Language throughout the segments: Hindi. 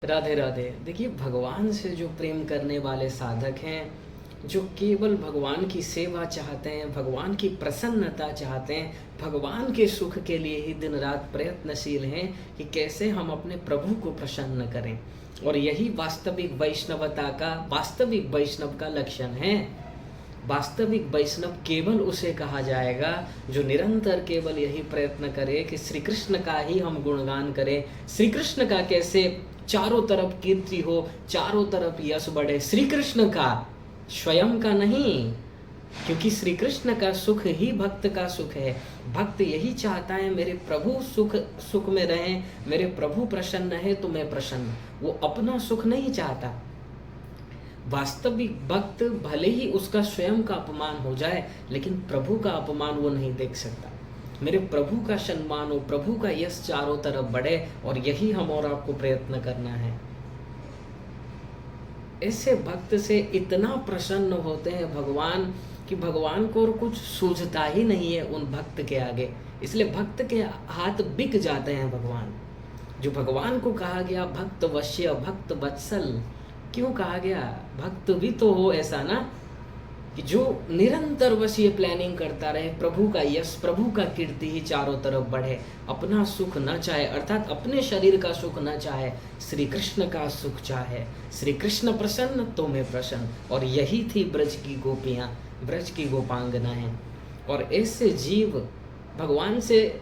राधे राधे। देखिए, भगवान से जो प्रेम करने वाले साधक हैं, जो केवल भगवान की सेवा चाहते हैं, भगवान की प्रसन्नता चाहते हैं, भगवान के सुख के लिए ही दिन रात प्रयत्नशील हैं कि कैसे हम अपने प्रभु को प्रसन्न करें। और यही वास्तविक वैष्णवता का, वास्तविक वैष्णव का लक्षण है। वास्तविक वैष्णव केवल उसे कहा जाएगा जो निरंतर केवल यही प्रयत्न करे कि श्री कृष्ण का ही हम गुणगान करें। श्री कृष्ण का कैसे चारों तरफ कीर्ति हो, चारों तरफ यश बढ़े, श्री कृष्ण का, स्वयं का नहीं। क्योंकि श्री कृष्ण का सुख ही भक्त का सुख है। भक्त यही चाहता है मेरे प्रभु सुख में रहें, मेरे प्रभु प्रसन्न है तो मैं प्रसन्न। वो अपना सुख नहीं चाहता। वास्तविक भक्त भले ही उसका स्वयं का अपमान हो जाए, लेकिन प्रभु का अपमान वो नहीं देख सकता। मेरे प्रभु का सम्मान हो, प्रभु का यश चारों तरफ बढ़े, और यही हम और आपको प्रयत्न करना है। ऐसे भक्त से इतना प्रसन्न होते हैं भगवान कि भगवान को और कुछ सूझता ही नहीं है उन भक्त के आगे। इसलिए भक्त के हाथ बिक जाते हैं भगवान। जो भगवान को कहा गया भक्त वश्य, भक्त वत्सल, क्यों कहा गया? भक्त भी तो हो ऐसा ना, कि जो निरंतर बस ये प्लानिंग करता रहे, प्रभु का यश, प्रभु का कीर्ति ही चारों तरफ बढ़े, अपना सुख न चाहे, अर्थात अपने शरीर का सुख न चाहे, श्री कृष्ण का सुख चाहे। श्री कृष्ण प्रसन्न तो मैं प्रसन्न। और यही थी ब्रज की गोपियाँ, ब्रज की गोपांगनाएं। और ऐसे जीव भगवान से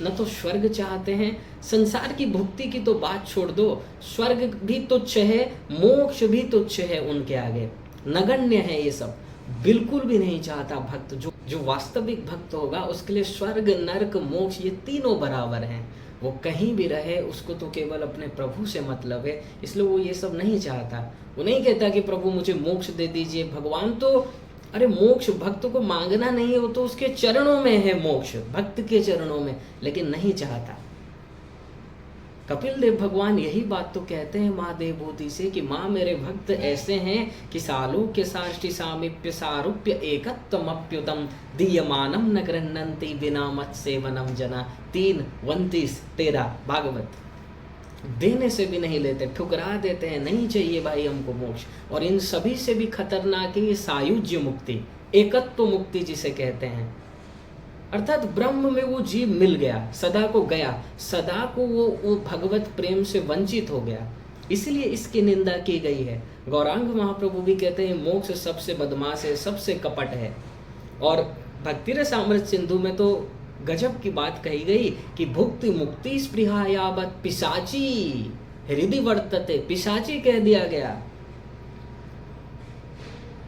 न तो स्वर्ग चाहते हैं, संसार की भुक्ति की तो बात छोड़ दो, स्वर्ग भी तुच्छ है, मोक्ष भी तुच्छ है उनके आगे, नगण्य है ये सब। बिल्कुल भी नहीं चाहता भक्त। जो वास्तविक भक्त होगा उसके लिए स्वर्ग, नरक, मोक्ष ये तीनों बराबर हैं। वो कहीं भी रहे, उसको तो केवल अपने प्रभु से मतलब है, इसलिए वो ये सब नहीं चाहता। वो नहीं कहता कि प्रभु मुझे मोक्ष दे दीजिए। भगवान तो, अरे मोक्ष भक्त को मांगना नहीं है, वो तो उसके चरणों में है मोक्ष, भक्त के चरणों में, लेकिन नहीं चाहता। कपिल देव भगवान यही बात तो कहते हैं माँ देवभूति से कि माँ मेरे भक्त ऐसे हैं कि सालोक्य साष्टि सामीप्य सारूप्य एकत्वमप्युतम दीयमानम न गृह्णन्ति बिना मत सेवनम जना। 3:29-13 भागवत। देने से भी नहीं लेते, ठुकरा देते हैं, नहीं चाहिए भाई हमको मोक्ष। और इन सभी से भी खतरनाक है ये सायुज्य मुक्ति, एकत्व मुक्ति जिसे कहते हैं। अर्थात ब्रह्म में वो जीव मिल गया, सदा को गया, सदा को वो भगवत प्रेम से वंचित हो गया, इसलिए इसकी निंदा की गई है। गौरांग महाप्रभु भी कहते हैं मोक्ष सबसे बदमाश है, सबसे कपट है। और भक्ति रसामृत सिंधु में तो गजब की बात कही गई कि भुक्ति मुक्ति स्पृहा यावत पिशाची हृदय वर्तते। पिशाची कह दिया गया।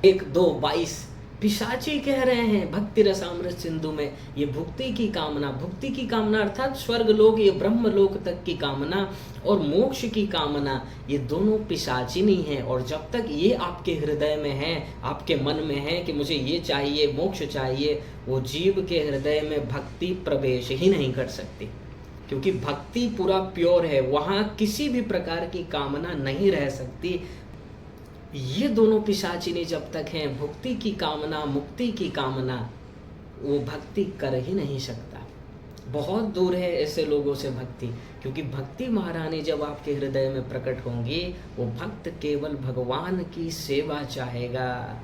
1:2:22 पिशाची कह रहे हैं भक्ति रसामृत सिंधु में। ये भुक्ति की कामना अर्थात स्वर्ग लोक, ये ब्रह्म लोक तक की कामना और मोक्ष की कामना, ये दोनों पिशाचिनी है। और जब तक ये आपके हृदय में है, आपके मन में है कि मुझे ये चाहिए, मोक्ष चाहिए, वो जीव के हृदय में भक्ति प्रवेश ही नहीं कर सकती। क्योंकि भक्ति पूरा प्योर है, वहाँ किसी भी प्रकार की कामना नहीं रह सकती। ये दोनों पिशाचिनी जब तक हैं, भुक्ति की कामना, मुक्ति की कामना, वो भक्ति कर ही नहीं सकता। बहुत दूर है ऐसे लोगों से भक्ति। क्योंकि भक्ति महारानी जब आपके हृदय में प्रकट होंगी, वो भक्त केवल भगवान की सेवा चाहेगा।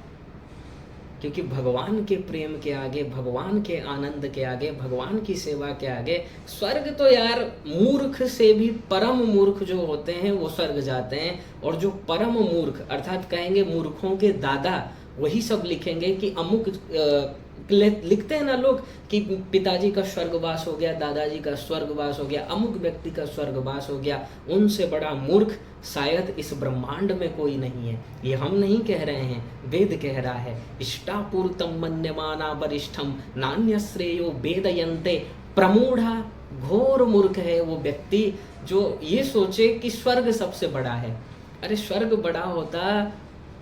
क्योंकि भगवान के प्रेम के आगे, भगवान के आनंद के आगे, भगवान की सेवा के आगे स्वर्ग तो यार मूर्ख से भी परम मूर्ख जो होते हैं वो स्वर्ग जाते हैं। और जो परम मूर्ख अर्थात कहेंगे मूर्खों के दादा, वही सब लिखेंगे कि अमुक लिखते हैं ना लोग कि पिताजी का स्वर्गवास हो गया, दादाजी का स्वर्गवास हो गया, अमुक व्यक्ति का स्वर्गवास हो गया। उनसे बड़ा मूर्ख शायद इस ब्रह्मांड में कोई नहीं है। ये हम नहीं कह रहे हैं, वेद कह रहा है। इष्टापूर्तम मन्यमाना वरिष्ठम नान्य श्रेयो वेदयन्ते प्रमूढ़ा। घोर मूर्ख है वो व्यक्ति जो ये सोचे कि स्वर्ग सबसे बड़ा है। अरे स्वर्ग बड़ा होता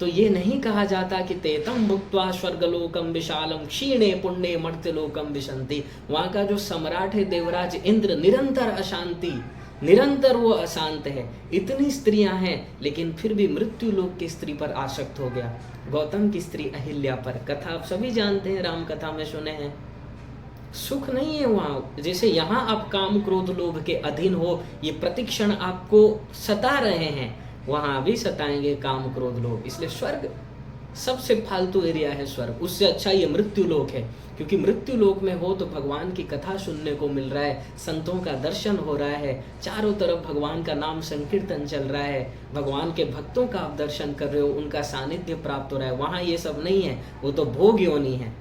तो ये नहीं कहा जाता कि तेतम भुक्त्वा स्वर्गलोकम विशालम क्षीणे पुण्य मर्त्यलोकम विशंति। वहाँ का जो सम्राट है देवराज इंद्र, निरंतर अशांति, निरंतर वो अशांत है। इतनी स्त्रियां हैं लेकिन फिर भी मृत्यु लोक की स्त्री पर आसक्त हो गया। गौतम की स्त्री अहिल्या पर, कथा आप सभी जानते हैं, राम कथा में सुने हैं। सुख नहीं है वहाँ। जैसे यहाँ आप काम क्रोध लोभ के अधीन हो, ये प्रतिक्षण आपको सता रहे हैं, वहाँ भी सताएंगे काम क्रोध लोभ। इसलिए स्वर्ग सबसे फालतू एरिया है स्वर्ग। उससे अच्छा ये मृत्यु लोक है, क्योंकि मृत्यु लोक में हो तो भगवान की कथा सुनने को मिल रहा है, संतों का दर्शन हो रहा है, चारों तरफ भगवान का नाम संकीर्तन चल रहा है, भगवान के भक्तों का आप दर्शन कर रहे हो, उनका सानिध्य प्राप्त हो रहा है। वहाँ ये सब नहीं है, वो तो भोग योनि है।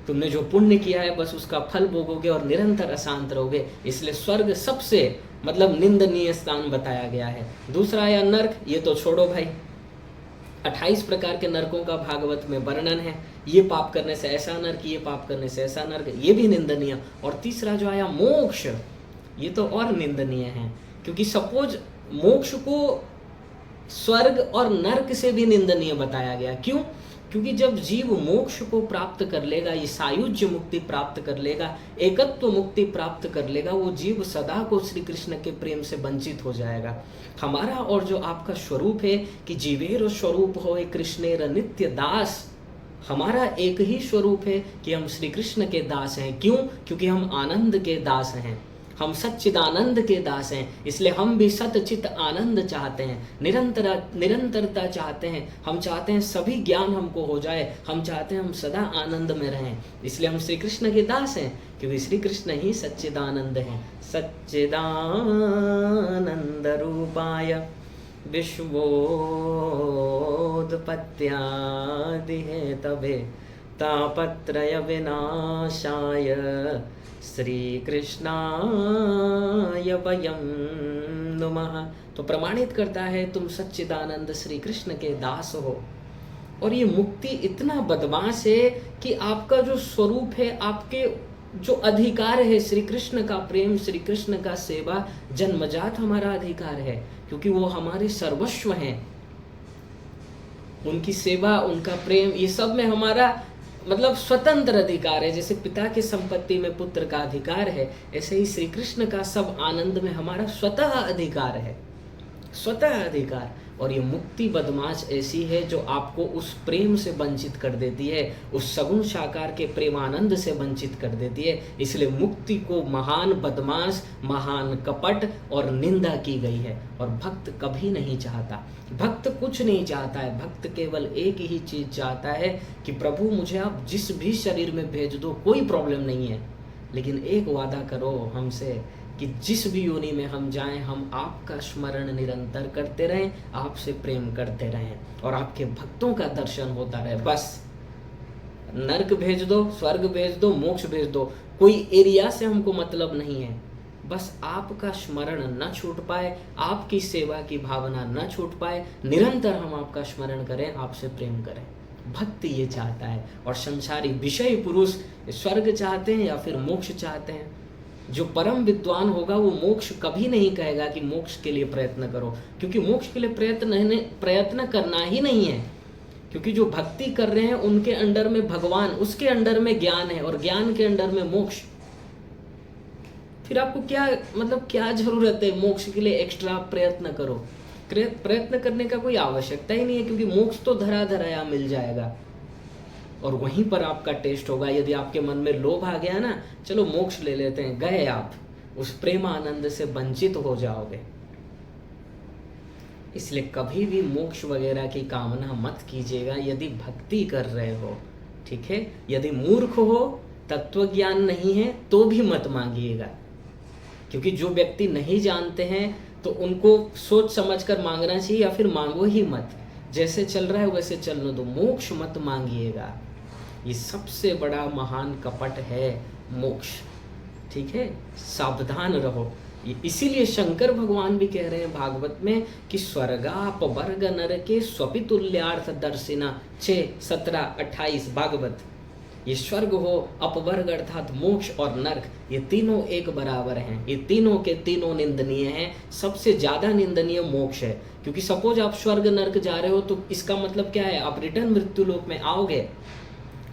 तुमने जो पुण्य किया है बस उसका फल भोगोगे और निरंतर अशांत रहोगे। इसलिए स्वर्ग सबसे मतलब निंदनीय स्थान बताया गया है। दूसरा आया नर्क, ये तो छोड़ो भाई, 28 प्रकार के नरकों का भागवत में वर्णन है। ये पाप करने से ऐसा नर्क, ये पाप करने से ऐसा नर्क, ये भी निंदनीय। और तीसरा जो आया मोक्ष, ये तो और निंदनीय है, क्योंकि सपोज मोक्ष को स्वर्ग और नर्क से भी निंदनीय बताया गया। क्यों? क्योंकि जब जीव मोक्ष को प्राप्त कर लेगा, ये सायुज्य मुक्ति प्राप्त कर लेगा, एकत्व मुक्ति प्राप्त कर लेगा, वो जीव सदा को श्री कृष्ण के प्रेम से वंचित हो जाएगा। हमारा और जो आपका स्वरूप है कि जीवेर स्वरूप हो कृष्णेर नित्य दास, हमारा एक ही स्वरूप है कि हम श्री कृष्ण के दास हैं। क्यों? क्योंकि हम आनंद के दास हैं, हम सच्चिदानंद के दास हैं। इसलिए हम भी सतचित आनंद चाहते हैं, निरंतरता चाहते हैं। हम चाहते हैं सभी ज्ञान हमको हो जाए, हम चाहते हैं हम सदा आनंद में रहें। इसलिए हम श्री कृष्ण के दास हैं, क्योंकि श्री कृष्ण ही सच्चिदानंद हैं। सच्चिदानंद रूपाय विश्वोत्पत्त्यादि हेतवे तापत्रय विनाशाय श्री कृष्णाय वयं नुमः। तो प्रमाणित करता है तुम सच्चिदानंद श्री कृष्ण के दास हो। और ये मुक्ति इतना बदमाश है कि आपका जो स्वरूप है, आपके जो अधिकार है, श्री कृष्ण का प्रेम, श्री कृष्ण का सेवा जन्मजात हमारा अधिकार है, क्योंकि वो हमारे सर्वस्व हैं। उनकी सेवा, उनका प्रेम, ये सब में हमारा मतलब स्वतंत्र अधिकार है। जैसे पिता की संपत्ति में पुत्र का अधिकार है, ऐसे ही श्री कृष्ण का सब आनंद में हमारा स्वतः अधिकार है, स्वतः अधिकार। और ये मुक्ति बदमाश ऐसी है जो आपको उस प्रेम से वंचित कर देती है, उस सगुण साकार के प्रेमानंद से वंचित कर देती है। इसलिए मुक्ति को महान बदमाश, महान कपट और निंदा की गई है। और भक्त कभी नहीं चाहता, भक्त कुछ नहीं चाहता है। भक्त केवल एक ही चीज चाहता है कि प्रभु मुझे आप जिस भी शरीर में भेज दो, कोई प्रॉब्लम नहीं है, लेकिन एक वादा करो हमसे कि जिस भी योनि में हम जाएं, हम आपका स्मरण निरंतर करते रहें, आपसे प्रेम करते रहें और आपके भक्तों का दर्शन होता रहे। बस नर्क भेज दो, स्वर्ग भेज दो, मोक्ष भेज दो, कोई एरिया से हमको मतलब नहीं है। बस आपका स्मरण न छूट पाए, आपकी सेवा की भावना न छूट पाए, निरंतर हम आपका स्मरण करें, आपसे प्रेम करें। भक्ति ये चाहता है। और संसारी विषय पुरुष स्वर्ग चाहते हैं या फिर मोक्ष चाहते हैं। जो परम विद्वान होगा वो मोक्ष कभी नहीं कहेगा कि मोक्ष के लिए प्रयत्न करो, क्योंकि मोक्ष के लिए प्रयत्न करना ही नहीं है। क्योंकि जो भक्ति कर रहे हैं उनके अंडर में भगवान, उसके अंडर में ज्ञान है और ज्ञान के अंडर में मोक्ष। फिर आपको क्या मतलब क्या जरूरत है मोक्ष के लिए एक्स्ट्रा प्रयत्न करो? प्रयत्न करने का कोई आवश्यकता ही नहीं है, क्योंकि मोक्ष तो धरा मिल जाएगा और वहीं पर आपका टेस्ट होगा। यदि आपके मन में लोभ आ गया ना, चलो मोक्ष ले लेते हैं, गए आप उस प्रेम आनंद से वंचित हो जाओगे। इसलिए कभी भी मोक्ष वगैरह की कामना मत कीजिएगा यदि भक्ति कर रहे हो, ठीक है। यदि मूर्ख हो, तत्व ज्ञान नहीं है, तो भी मत मांगिएगा, क्योंकि जो व्यक्ति नहीं जानते हैं तो उनको सोच समझकर मांगना चाहिए, या फिर मांगो ही मत, जैसे चल रहा है वैसे चलने दो, मोक्ष मत मांगिएगा। ये सबसे बड़ा महान कपट है मोक्ष, ठीक है, सावधान रहो। इसीलिए शंकर भगवान भी कह रहे हैं भागवत में कि स्वर्गापवर्ग नरके स्वपितुल्यार्थ दर्शिना 6, 17, 28 भागवत। ये स्वर्ग हो, अपवर्ग अर्थात मोक्ष और नरक, ये तीनों एक बराबर हैं, ये तीनों के तीनों निंदनीय हैं। सबसे ज्यादा निंदनीय मोक्ष है, क्योंकि सपोज आप स्वर्ग नरक जा रहे हो तो इसका मतलब क्या है, आप रिटर्न मृत्यु लोक में आओगे।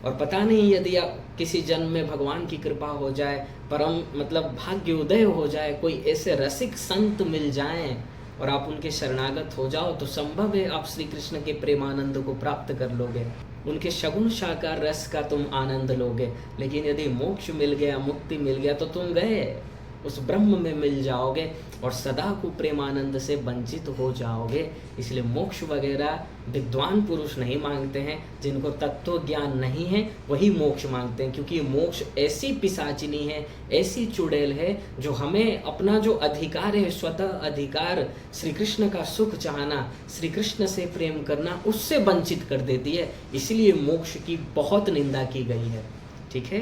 और पता नहीं यदि आप किसी जन्म में भगवान की कृपा हो जाए, परम मतलब भाग्य उदय हो जाए, कोई ऐसे रसिक संत मिल जाएं और आप उनके शरणागत हो जाओ, तो संभव है आप श्री कृष्ण के प्रेमानंद को प्राप्त कर लोगे। उनके शगुन साकार रस का तुम आनंद लोगे, लेकिन यदि मोक्ष मिल गया, मुक्ति मिल गया, तो तुम गए, उस ब्रह्म में मिल जाओगे और सदा को प्रेमानंद से वंचित हो जाओगे। इसलिए मोक्ष वगैरह विद्वान पुरुष नहीं मांगते हैं, जिनको तत्व ज्ञान नहीं है वही मोक्ष मांगते हैं, क्योंकि मोक्ष ऐसी पिशाचिनी है, ऐसी चुड़ैल है, जो हमें अपना जो अधिकार है, स्वतः अधिकार, श्री कृष्ण का सुख चाहना, श्री कृष्ण से प्रेम करना, उससे वंचित कर देती है। इसलिए मोक्ष की बहुत निंदा की गई है। ठीक है,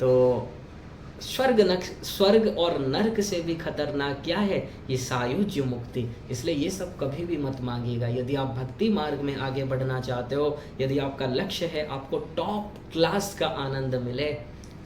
तो स्वर्ग और नरक से भी खतरनाक क्या है? ये सायुज्य मुक्ति। इसलिए ये सब कभी भी मत मांगिएगा। यदि आप भक्ति मार्ग में आगे बढ़ना चाहते हो, यदि आपका लक्ष्य है आपको टॉप क्लास का आनंद मिले,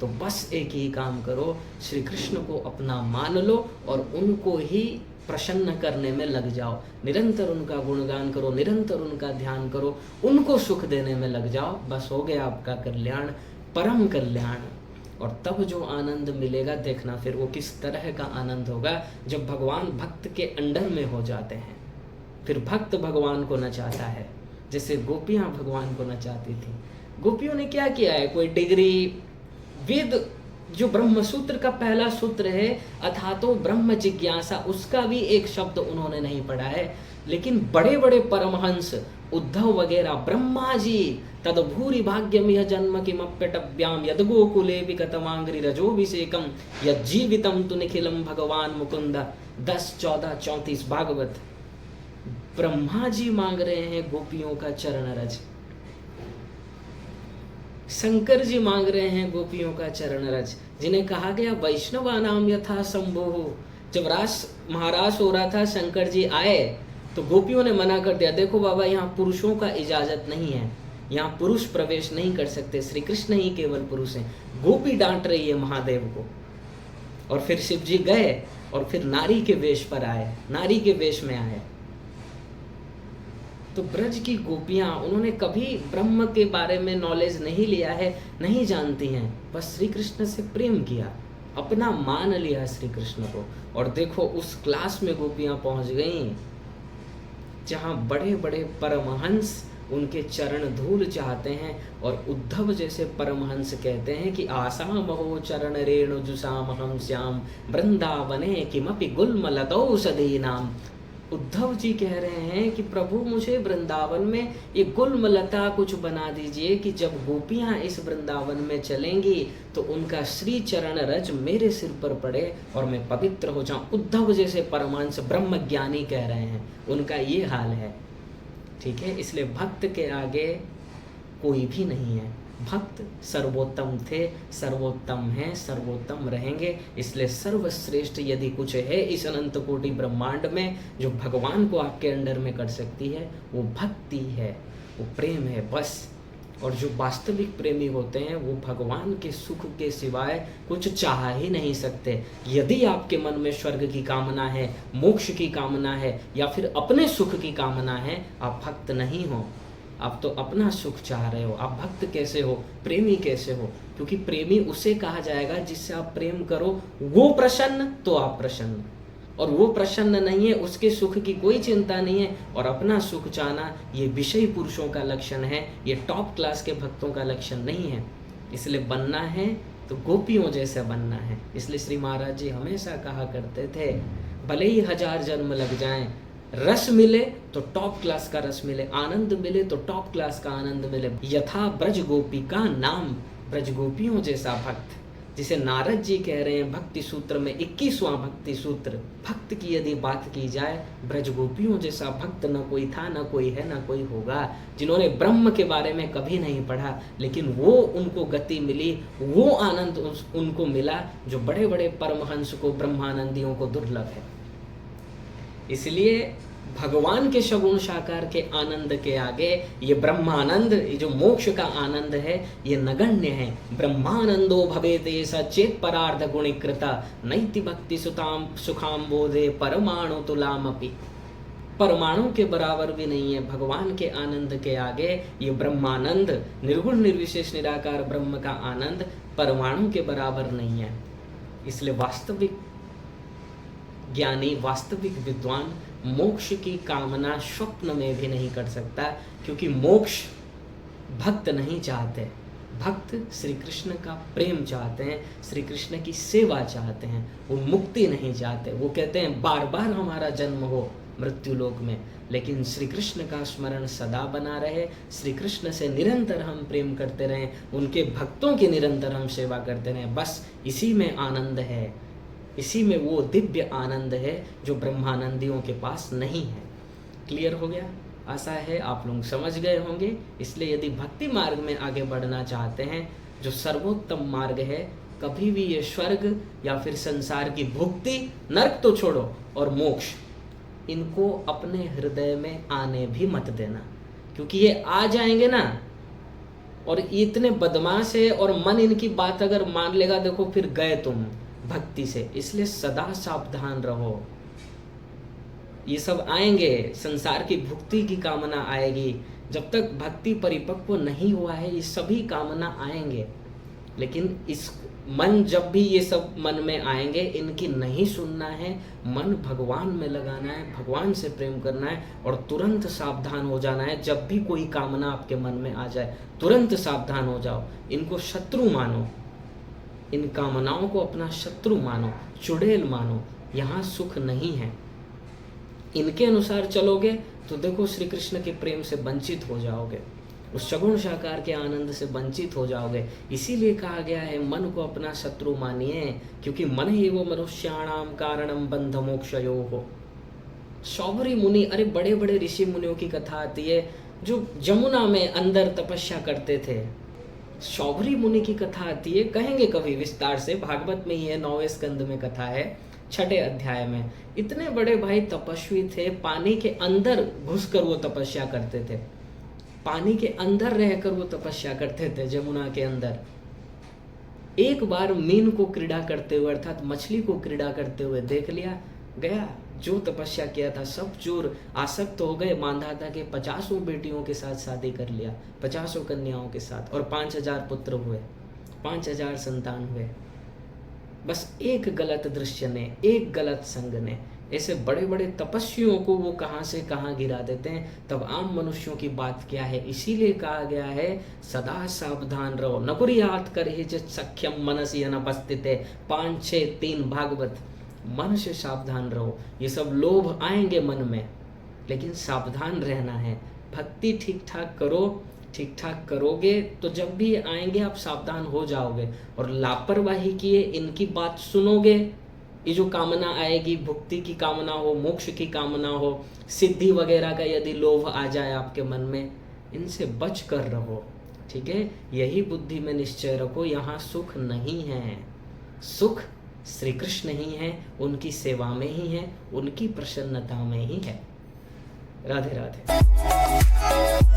तो बस एक ही काम करो, श्री कृष्ण को अपना मान लो और उनको ही प्रसन्न करने में लग जाओ। निरंतर उनका गुणगान करो, निरंतर उनका ध्यान करो, उनको सुख देने में लग जाओ। बस हो गया आपका कल्याण, परम कल्याण। और तब जो आनंद मिलेगा देखना फिर वो किस तरह का आनंद होगा, जब भगवान भक्त के अंडर में हो जाते हैं। फिर भक्त भगवान को नचाता है, जैसे गोपियां भगवान को नचाती थी। गोपियों ने क्या किया है? कोई डिग्री, वेद जो ब्रह्म सूत्र का पहला सूत्र है, अथातो ब्रह्म जिज्ञासा, उसका भी एक शब्द उन्होंने नहीं पढ़ा है। लेकिन बड़े बड़े परमहंस, उद्धव वगैरह, ब्रह्मा जी, तदभूरि भाग्यम यह जन्म किमप्यटव्याम यद गोकुले विगतमांग्रि रजोभिषेकम यज्जीवितम तु निखिलम भगवान मुकुंद 10, 14, 34 भागवत। ब्रह्मा जी मांग रहे हैं गोपियों का चरण रज, शंकर जी मांग रहे हैं गोपियों का चरण रज, जिन्हें कहा गया वैष्णवा नाम यथा शंभु। जब रास महारास हो रहा था, शंकर जी आए तो गोपियों ने मना कर दिया, देखो बाबा यहाँ पुरुषों का इजाजत नहीं है, यहाँ पुरुष प्रवेश नहीं कर सकते, श्री कृष्ण ही केवल पुरुष हैं। गोपी डांट रही है महादेव को। और फिर शिव जी गए और फिर नारी के वेश पर आए, नारी के वेश में आए। तो ब्रज की गोपियां, उन्होंने कभी ब्रह्म के बारे में नॉलेज नहीं लिया है, नहीं जानती हैं, बस श्री कृष्ण से प्रेम किया, अपना मान लिया श्री कृष्ण को। और देखो उस क्लास में गोपियां पहुंच गईं जहां बड़े बड़े परमहंस उनके चरण धूल चाहते हैं। और उद्धव जैसे परमहंस कहते हैं कि आसाम हो चरण रेणु जुसाम हम श्याम वृंदावने किमपि गुल्मलतौषधी नाम। उद्धव जी कह रहे हैं कि प्रभु मुझे वृंदावन में ये गुल्मलता कुछ बना दीजिए कि जब गोपियां इस वृंदावन में चलेंगी तो उनका श्री चरण रज मेरे सिर पर पड़े और मैं पवित्र हो जाऊं। उद्धव जैसे परमहंस ब्रह्मज्ञानी कह रहे हैं, उनका ये हाल है। ठीक है, इसलिए भक्त के आगे कोई भी नहीं है। भक्त सर्वोत्तम थे, सर्वोत्तम हैं, सर्वोत्तम रहेंगे। इसलिए सर्वश्रेष्ठ यदि कुछ है इस अनंत कोटि ब्रह्मांड में जो भगवान को आपके अंडर में कर सकती है, वो भक्ति है, वो प्रेम है बस। और जो वास्तविक प्रेमी होते हैं वो भगवान के सुख के सिवाय कुछ चाह ही नहीं सकते। यदि आपके मन में स्वर्ग की कामना है, मोक्ष की कामना है, या फिर अपने सुख की कामना है, आप भक्त नहीं हो। आप तो अपना सुख चाह रहे हो। आप भक्त कैसे हो, प्रेमी कैसे हो? क्योंकि प्रेमी उसे कहा जाएगा जिससे आप प्रेम करो, वो प्रसन्न तो आप प्रसन्न, और वो प्रसन्न नहीं है, उसके सुख की कोई चिंता नहीं है, और अपना सुख चाहना ये विषयी पुरुषों का लक्षण है, ये टॉप क्लास के भक्तों का लक्षण नहीं है। इसलिए बनना है तो गोपियों जैसा बनना है। इसलिए श्री महाराज जी हमेशा कहा करते थे, भले ही 1000 जन्म लग जाएं, रस मिले तो टॉप क्लास का रस मिले, आनंद मिले तो टॉप क्लास का आनंद मिले। यथा ब्रज गोपी का नाम, ब्रज गोपियों जैसा भक्त, जिसे नारद जी कह रहे हैं भक्ति सूत्र में 21वां भक्ति सूत्र। भक्त की यदि बात की जाए, ब्रज गोपियों जैसा भक्त न कोई था, न कोई है, न कोई होगा, जिन्होंने ब्रह्म के बारे में कभी नहीं पढ़ा, लेकिन वो उनको गति मिली, वो आनंद उनको मिला जो बड़े बड़े परमहंस को, ब्रह्मानंदियों को दुर्लभ है। इसलिए भगवान के सगुण साकार के आनंद के आगे ये ब्रह्मानंद, ये जो मोक्ष का आनंद है, ये नगण्य है। ब्रह्मानंदो भवेते सचेत परार्ध गुणीकृता नैति भक्ति सुताम सुखाम बोधे परमाणु तुलामपि। परमाणु के बराबर भी नहीं है भगवान के आनंद के आगे ये ब्रह्मानंद, निर्गुण निर्विशेष निराकार ब्रह्म का आनंद परमाणु के बराबर नहीं है। इसलिए वास्तविक ज्ञानी, वास्तविक विद्वान मोक्ष की कामना स्वप्न में भी नहीं कर सकता, क्योंकि मोक्ष भक्त नहीं चाहते। भक्त श्री कृष्ण का प्रेम चाहते हैं, श्री कृष्ण की सेवा चाहते हैं, वो मुक्ति नहीं चाहते। वो कहते हैं बार बार हमारा जन्म हो मृत्यु लोक में, लेकिन श्री कृष्ण का स्मरण सदा बना रहे, श्री कृष्ण से निरंतर हम प्रेम करते रहें, उनके भक्तों की निरंतर हम सेवा करते रहें। बस इसी में आनंद है, इसी में वो दिव्य आनंद है जो ब्रह्मानंदियों के पास नहीं है। क्लियर हो गया? आशा है आप लोग समझ गए होंगे। इसलिए यदि भक्ति मार्ग में आगे बढ़ना चाहते हैं, जो सर्वोत्तम मार्ग है, कभी भी ये स्वर्ग या फिर संसार की भुक्ति, नरक तो छोड़ो, और मोक्ष, इनको अपने हृदय में आने भी मत देना। क्योंकि ये आ जाएंगे ना, और इतने बदमाश है, और मन इनकी बात अगर मान लेगा, देखो फिर गए तुम भक्ति से। इसलिए सदा सावधान रहो। ये सब आएंगे, संसार की भुक्ति की कामना आएगी। जब तक भक्ति परिपक्व नहीं हुआ है, ये सभी कामना आएंगे। लेकिन इस मन जब भी ये सब मन में आएंगे, इनकी नहीं सुनना है, मन भगवान में लगाना है, भगवान से प्रेम करना है, और तुरंत सावधान हो जाना है। जब भी कोई कामना आपके मन में आ जाए, तुरंत सावधान हो जाओ। इनको शत्रु मानो, इन कामनाओं को अपना शत्रु मानो, चुड़ैल मानो। यहाँ सुख नहीं है। इनके अनुसार चलोगे तो देखो श्री कृष्ण के प्रेम से वंचित हो जाओगे, उस सगुण साकार के आनंद से वंचित हो जाओगे। इसीलिए कहा गया है मन को अपना शत्रु मानिए, क्योंकि मन ही वो मनुष्याणाम कारणम बंध मोक्षयोः। शौभरी मुनि, अरे बड़े बड़े ऋषि मुनियों की कथा आती है जो जमुना में अंदर तपस्या करते थे। शौभरी मुनि की कथा आती है, कहेंगे कभी विस्तार से, भागवत में ही है, 9वें स्कंद में कथा है, 6ठे अध्याय में। इतने बड़े भाई तपस्वी थे, पानी के अंदर घुसकर वो तपस्या करते थे, पानी के अंदर रहकर वो तपस्या करते थे, जमुना के अंदर। एक बार मीन को क्रीड़ा करते हुए, अर्थात मछली को क्रीड़ा करते हुए देख लिया गया। जो तपस्या किया था सब चोर आसक्त हो गए। मांधाता के 50 बेटियों के साथ शादी कर लिया, 50 कन्याओं के साथ, और 5000 पुत्र हुए, 5000 संतान हुए। बस एक गलत दृश्य ने, एक गलत संग ने ऐसे बड़े बड़े तपस्वियों को वो कहाँ से कहाँ गिरा देते हैं। तब आम मनुष्यों की बात क्या है? इसीलिए कहा गया है सदा सावधान रहो। नकुरियात करहिचित् सख्यम मनसि अनुपस्थिते, 5, 6, 3 भागवत। मन से सावधान रहो। ये सब लोभ आएंगे मन में, लेकिन सावधान रहना है। भक्ति ठीक ठाक करो, ठीक ठाक करोगे तो जब भी आएंगे आप सावधान हो जाओगे। और लापरवाही किए, इनकी बात सुनोगे, ये जो कामना आएगी, भुक्ति की कामना हो, मोक्ष की कामना हो, सिद्धि वगैरह का यदि लोभ आ जाए आपके मन में, इनसे बच कर रहो। ठीक है, यही बुद्धि में निश्चय रखो। यहाँ सुख नहीं है, सुख श्री कृष्ण ही है, उनकी सेवा में ही है, उनकी प्रसन्नता में ही है। राधे राधे।